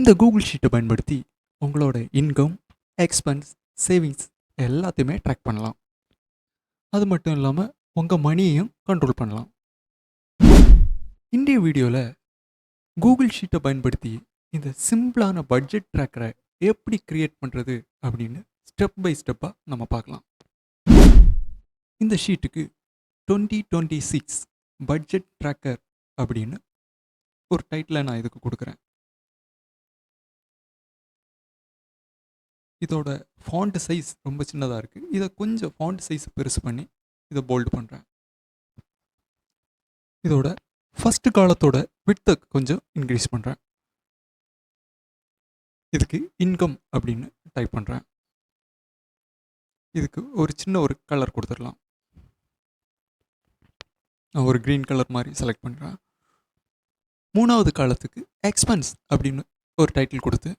இந்த கூகுள் ஷீட்டை பயன்படுத்தி உங்களோட இன்கம், எக்ஸ்பென்ஸ், சேவிங்ஸ் எல்லாத்தையுமே ட்ராக் பண்ணலாம். அது மட்டும் இல்லாமல் உங்கள் மணியையும் கண்ட்ரோல் பண்ணலாம். இன்றைய வீடியோவில் கூகுள் ஷீட்டை பயன்படுத்தி இந்த சிம்பிளான பட்ஜெட் ட்ராக்கரை எப்படி கிரியேட் பண்ணுறது அப்படின்னு ஸ்டெப் பை ஸ்டெப்பாக நம்ம பார்க்கலாம். இந்த ஷீட்டுக்கு 2026 பட்ஜெட் ட்ராக்கர் அப்படின்னு ஒரு டைட்டிலை நான் இதுக்கு கொடுக்குறேன். இதோட ஃபாண்ட் சைஸ் ரொம்ப சின்னதாக இருக்குது. இதை கொஞ்சம் ஃபாண்ட் சைஸ் பெருசு பண்ணி இதை போல்டு பண்ணுறேன். இதோட ஃபஸ்ட்டு காலத்தோட விட்த்தை கொஞ்சம் இன்க்ரீஸ் பண்ணுறேன். இதுக்கு இன்கம் அப்படின்னு டைப் பண்ணுறேன். இதுக்கு ஒரு சின்ன ஒரு கலர் கொடுத்துடலாம். நான் ஒரு க்ரீன் கலர் மாதிரி செலக்ட் பண்ணுறேன். மூணாவது காலத்துக்கு எக்ஸ்பென்ஸ் அப்படின்னு ஒரு டைட்டில் கொடுத்து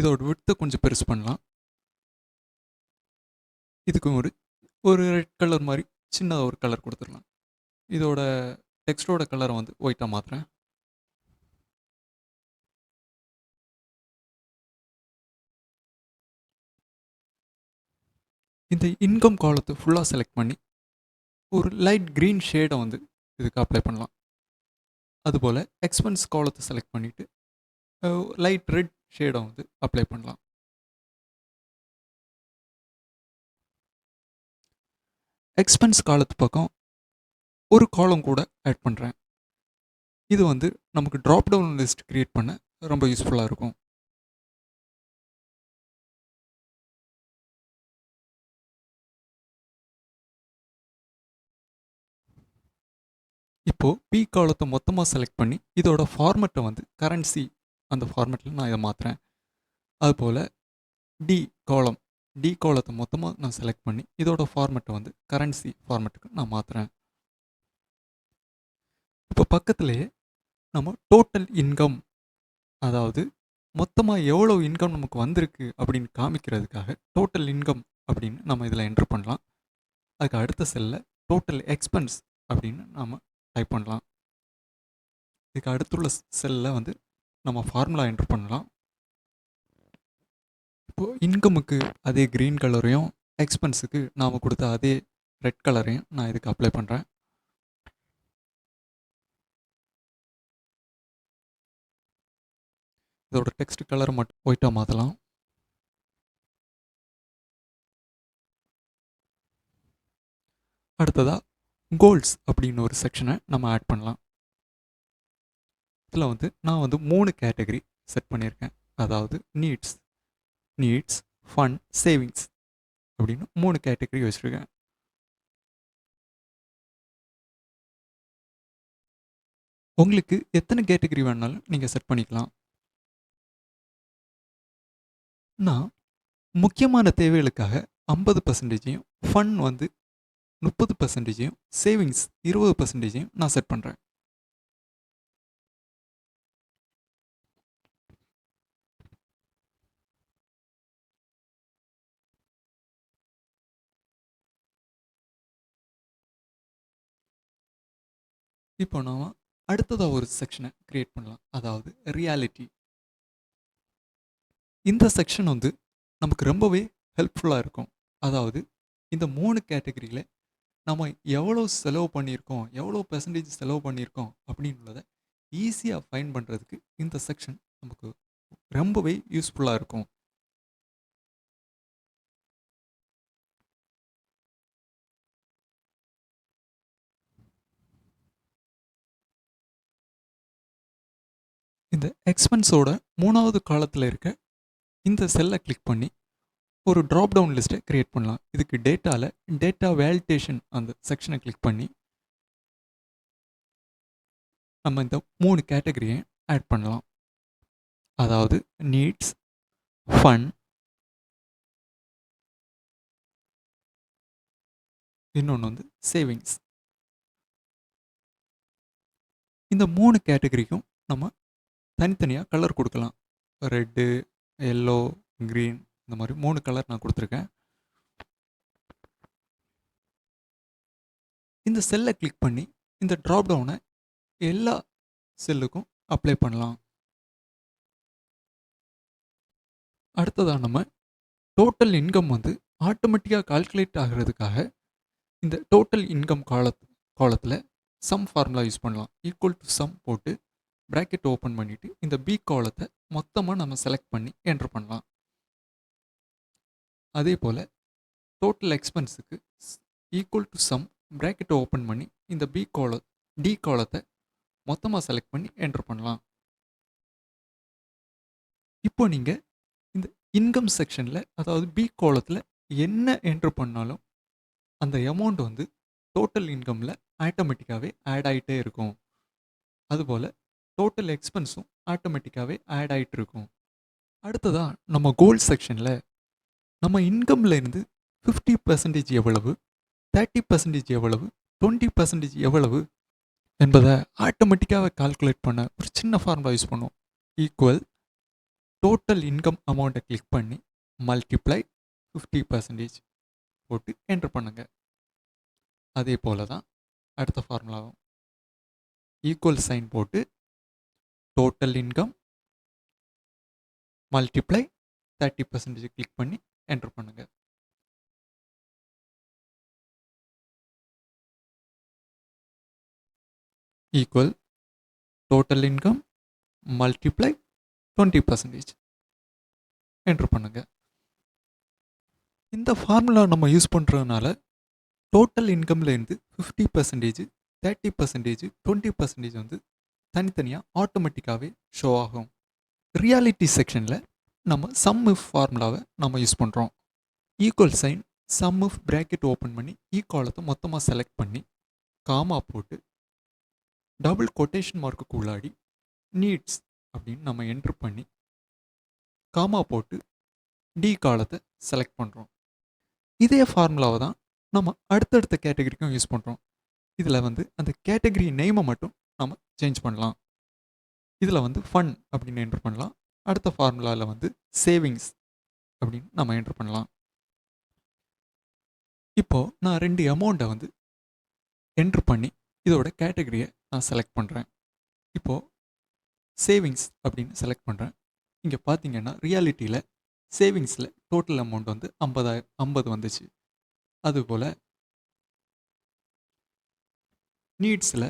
இதோட விட்த்தை கொஞ்சம் பெருசு பண்ணலாம். இதுக்கு ஒரு ரெட் கலர் மாதிரி சின்னதாக ஒரு கலர் கொடுத்துடலாம். இதோட டெக்ஸ்டோட கலரை ஒயிட்டாக மாற்றுறேன். இந்த இன்கம் காலத்தை ஃபுல்லாக செலக்ட் பண்ணி ஒரு லைட் க்ரீன் ஷேடை இதுக்கு அப்ளை பண்ணலாம். அதுபோல் எக்ஸ்பென்ஸ் காலத்தை செலக்ட் பண்ணிவிட்டு லைட் ரெட் ஷேடை அப்ளை பண்ணலாம். எக்ஸ்பென்ஸ் காலத்து பக்கம் ஒரு காலம் கூட ஆட் பண்ணுறேன். இது நமக்கு ட்ராப் டவுன் லிஸ்ட் க்ரியேட் பண்ண ரொம்ப யூஸ்ஃபுல்லாக இருக்கும். இப்போது பி காலத்தை மொத்தமாக செலக்ட் பண்ணி இதோட ஃபார்மெட்டை கரன்சி அந்த ஃபார்மெட்டில் நான் இதை மாற்றுறேன். அதுபோல் டி காலத்தை மொத்தமாக நான் செலக்ட் பண்ணி இதோட ஃபார்மெட்டை கரன்சி ஃபார்மெட்டுக்கு நான் மாற்றுறேன். இப்போ பக்கத்துலேயே நம்ம டோட்டல் இன்கம், அதாவது மொத்தமாக எவ்வளோ இன்கம் நமக்கு வந்திருக்கு அப்படின்னு காமிக்கிறதுக்காக டோட்டல் இன்கம் அப்படின்னு நம்ம இதில் என்ட்ரு பண்ணலாம். அதுக்கு அடுத்த செல்லில் டோட்டல் எக்ஸ்பென்ஸ் அப்படின்னு நாம் டைப் பண்ணலாம். இதுக்கு அடுத்துள்ள செல்லில் நம்ம ஃபார்முலா என்ட்ரு பண்ணலாம். இப்போது இன்கமுக்கு அதே க்ரீன் கலரையும் எக்ஸ்பென்ஸுக்கு நாம் கொடுத்த அதே ரெட் கலரையும் நான் இதுக்கு அப்ளை பண்ணுறேன். இதோட டெக்ஸ்ட் கலரை மட்டும் ஒயிட்டாக மாற்றலாம். அடுத்ததாக கோல்ஸ் அப்படின்னு ஒரு செக்ஷனை நம்ம ஆட் பண்ணலாம். இதில் நான் 3 கேட்டகரி செட் பண்ணியிருக்கேன். அதாவது நீட்ஸ், ஃபண்ட், சேவிங்ஸ் அப்படின்னு 3 கேட்டகரி வச்சுருக்கேன். உங்களுக்கு எத்தனை கேட்டகரி வேணாலும் நீங்கள் செட் பண்ணிக்கலாம். நான் முக்கியமான தேவைகளுக்காக 50%, ஃபண்ட் 30%, சேவிங்ஸ் 20% நான் செட் பண்ணுறேன். இப்போ நாம் அடுத்ததாக ஒரு செக்ஷனை க்ரியேட் பண்ணலாம். அதாவது ரியாலிட்டி. இந்த செக்ஷன் நமக்கு ரொம்பவே ஹெல்ப்ஃபுல்லாக இருக்கும். அதாவது இந்த 3 கேட்டகரியில் நம்ம எவ்வளோ செலவு பண்ணியிருக்கோம், எவ்வளோ பெர்சன்டேஜ் செலவு பண்ணியிருக்கோம் அப்படின்றத ஈஸியாக ஃபைண்ட் பண்ணுறதுக்கு இந்த செக்ஷன் நமக்கு ரொம்பவே யூஸ்ஃபுல்லாக இருக்கும். இந்த எக்ஸ்பென்ஸோட 3வது காலத்தில் இருக்க இந்த செல்லை கிளிக் பண்ணி ஒரு ட்ராப் டவுன் லிஸ்ட்டை க்ரியேட் பண்ணலாம். இதுக்கு டேட்டா வேலிடேஷன் அந்த செக்ஷனை கிளிக் பண்ணி நம்ம இந்த 3 கேட்டகரியை ஆட் பண்ணலாம். அதாவது நீட்ஸ், ஃபண்ட், இன்னொன்று சேவிங்ஸ். இந்த 3 கேட்டகரிக்கும் நம்ம தனித்தனியாக கலர் கொடுக்கலாம். ரெட்டு, எல்லோ, க்ரீன், இந்த மாதிரி 3 கலர் நான் கொடுத்துருக்கேன். இந்த செல்லை கிளிக் பண்ணி இந்த ட்ராப் டவுனை எல்லா செல்லுக்கும் அப்ளை பண்ணலாம். அடுத்ததாக நம்ம டோட்டல் இன்கம் வந்து ஆட்டோமேட்டிக்காக கால்குலேட் ஆகிறதுக்காக இந்த டோட்டல் இன்கம் காலத்தில் சம் ஃபார்முலா யூஸ் பண்ணலாம். ஈக்குவல் டு சம் போட்டு ப்ராக்கெட் ஓப்பன் பண்ணிவிட்டு இந்த பி காலத்தை மொத்தமாக நம்ம செலக்ட் பண்ணி என்ட்ரு பண்ணலாம். அதே போல் டோட்டல் எக்ஸ்பென்ஸுக்கு ஈக்குவல் டு சம் ப்ராக்கெட்டை ஓப்பன் பண்ணி இந்த டி காலத்தை மொத்தமாக செலக்ட் பண்ணி என்ட்ரு பண்ணலாம். இப்போ நீங்கள் இந்த இன்கம் செக்ஷனில், அதாவது பி காலத்தில் என்ன என்ட்ரு பண்ணாலும் அந்த அமௌண்ட் வந்து டோட்டல் இன்கமில் ஆட்டோமேட்டிக்காகவே ஆட் ஆகிட்டே இருக்கும். அதுபோல் டோட்டல் எக்ஸ்பென்ஸும் ஆட்டோமேட்டிக்காகவே ஆட் ஆகிட்டு இருக்கும். அடுத்ததாக நம்ம கோல் செக்ஷனில் நம்ம இன்கமில் இருந்து 50% எவ்வளவு, 30% எவ்வளவு, 20% எவ்வளவு என்பதை ஆட்டோமேட்டிக்காக கால்குலேட் பண்ண ஒரு சின்ன ஃபார்முலா யூஸ் பண்ணுவோம். ஈக்குவல் டோட்டல் இன்கம் அமௌண்ட்டை கிளிக் பண்ணி மல்டிப்ளை 50% போட்டு என்ட்ரு பண்ணுங்க. அதே போல தான் அடுத்த ஃபார்முலாவும் ஈக்குவல் சைன் போட்டு டோட்டல் இன்கம் மல்டிப்ளை 30% கிளிக் பண்ணி என்ட்ரு பண்ணுங்க. Equal total income multiply 20% enter பண்ணுங்க. இந்த ஃபார்முலா நம்ம யூஸ் பண்ணுறதுனால டோட்டல் இன்கம்ல இருந்து 50%, 30%, 20% வந்து தனித்தனியாக ஆட்டோமேட்டிக்காகவே ஷோ ஆகும். ரியாலிட்டி செக்ஷனில் நம்ம சம் இஃப் ஃபார்முலாவை நம்ம யூஸ் பண்ணுறோம். Equal sign sum if bracket open பண்ணி காலத்தை மொத்தமாக செலக்ட் பண்ணி காமா போட்டு டபுள் கொட்டேஷன் மார்க்குக்கு உள்ளாடி நீட்ஸ் அப்படின்னு நம்ம என்ட்ரு பண்ணி காமா போட்டு டி காலத்தை செலக்ட் பண்ணுறோம். இதே ஃபார்முலாவை தான் நம்ம அடுத்தடுத்த கேட்டகரிக்கும் யூஸ் பண்ணுறோம். இதில் வந்து அந்த கேட்டகரி நேமை மட்டும் நம்ம சேஞ்ச் பண்ணலாம். இதில் வந்து ஃபன் அப்படின்னு என்ட்ரு பண்ணலாம். அடுத்த ஃபார்முலாவில் வந்து சேவிங்ஸ் அப்படின்னு நம்ம என்ட்ரு பண்ணலாம். இப்போது நான் 2 அமௌண்ட்டை வந்து என்ட்ரு பண்ணி இதோட கேட்டகரியை நான் செலக்ட் பண்ணுறேன். இப்போது சேவிங்ஸ் அப்படின்னு செலக்ட் பண்ணுறேன். இங்கே பார்த்தீங்கன்னா ரியாலிட்டியில் சேவிங்ஸில் டோட்டல் அமௌண்ட் வந்து 50 வந்துச்சு. அதுபோல் நீட்ஸில்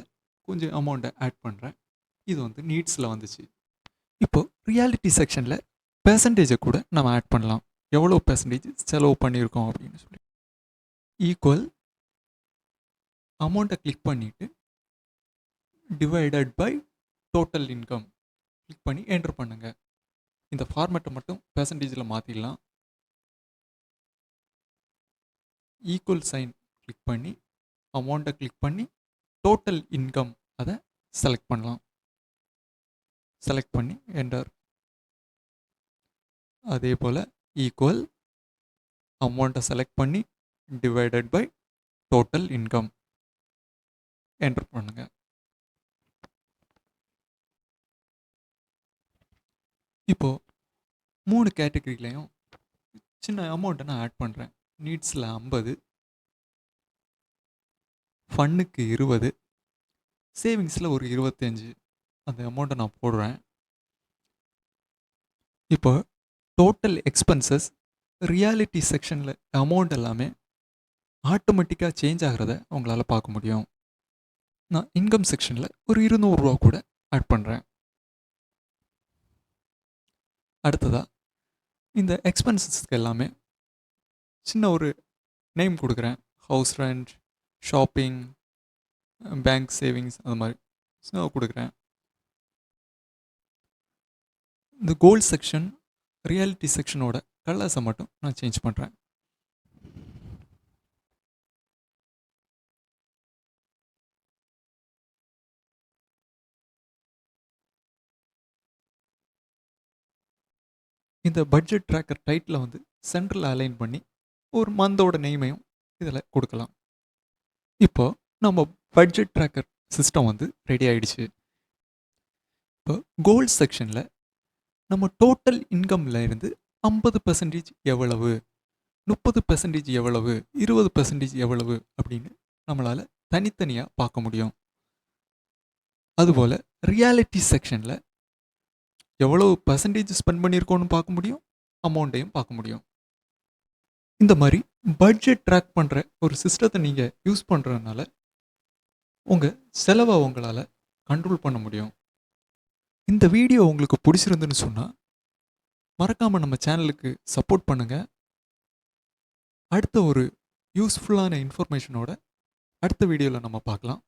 கொஞ்சம் அமௌண்ட்டை ஆட் பண்ணுறேன். இது வந்து நீட்ஸில் வந்துச்சு. இப்போது ரியாலிட்டி செக்ஷனில் பெர்சன்டேஜை கூட நம்ம ஆட் பண்ணலாம். எவ்வளோ பெர்சன்டேஜ் செலவு பண்ணியிருக்கோம் அப்படின்னு சொல்லி ஈக்குவல் அமௌண்ட்டை கிளிக் பண்ணிவிட்டு divided by total income click பண்ணி என்ட்ரு பண்ணுங்கள். இந்த ஃபார்மேட்டை மட்டும் பெர்சன்டேஜில் மாற்றிடலாம். ஈக்குவல் சைன் கிளிக் பண்ணி அமௌண்ட்டை கிளிக் பண்ணி டோட்டல் இன்கம் அதை செலக்ட் பண்ணலாம். செலக்ட் பண்ணி என்டர். அதே போல் ஈக்குவல் அமௌண்ட்டை செலக்ட் பண்ணி divided by total income enter பண்ணுங்க. இப்போது 3 கேட்டகரியிலையும் சின்ன அமௌண்ட்டை நான் ஆட் பண்ணுறேன். நீட்ஸில் 50, ஃபன்னுக்கு 20, சேவிங்ஸில் ஒரு 25 அந்த அமௌண்ட்டை நான் போடுறேன். இப்போ டோட்டல் எக்ஸ்பென்சஸ் ரியாலிட்டி செக்ஷனில் அமௌண்ட் எல்லாமே ஆட்டோமேட்டிக்காக சேஞ்ச் ஆகிறத உங்களால் பார்க்க முடியும். நான் இன்கம் செக்ஷனில் ஒரு 200 ரூபா கூட ஆட் பண்ணுறேன். அடுத்ததாக இந்த எக்ஸ்பென்சஸ்க்கு எல்லாமே சின்ன ஒரு நேம் கொடுக்குறேன். House rent, shopping, bank savings அது மாதிரி கொடுக்குறேன். இந்த கோல் செக்ஷன் ரியாலிட்டி செக்ஷனோட கலர்ஸை மட்டும் நான் சேஞ்ச் பண்ணுறேன். இந்த பட்ஜெட் ட்ராக்கர் டைட்டில் வந்து சென்டரில் அலைன் பண்ணி ஒரு மந்தோட நெய்மையும் இதில் கொடுக்கலாம். இப்போது நம்ம பட்ஜெட் ட்ராக்கர் சிஸ்டம் வந்து ரெடி ஆகிடுச்சு. இப்போ கோல் செக்ஷனில் நம்ம டோட்டல் இன்கமில் இருந்து 50% எவ்வளவு, 30% எவ்வளவு, 20% எவ்வளவு அப்படின்னு நம்மளால் தனித்தனியாக பார்க்க முடியும். அதுபோல் ரியாலிட்டி செக்ஷனில் எவ்வளோ பர்சன்டேஜ் ஸ்பெண்ட் பண்ணியிருக்கோன்னு பார்க்க முடியும், அமௌண்ட்டையும் பார்க்க முடியும். இந்த மாதிரி பட்ஜெட் ட்ராக் பண்ணுற ஒரு சிஸ்டத்தை நீங்கள் யூஸ் பண்ணுறதுனால உங்கள் செலவை உங்களால் கண்ட்ரோல் பண்ண முடியும். இந்த வீடியோ உங்களுக்கு பிடிச்சிருந்துன்னு சொன்னால் மறக்காமல் நம்ம சேனலுக்கு சப்போர்ட் பண்ணுங்கள். அடுத்த ஒரு யூஸ்ஃபுல்லான இன்ஃபர்மேஷனோட அடுத்த வீடியோவில் நம்ம பார்க்கலாம்.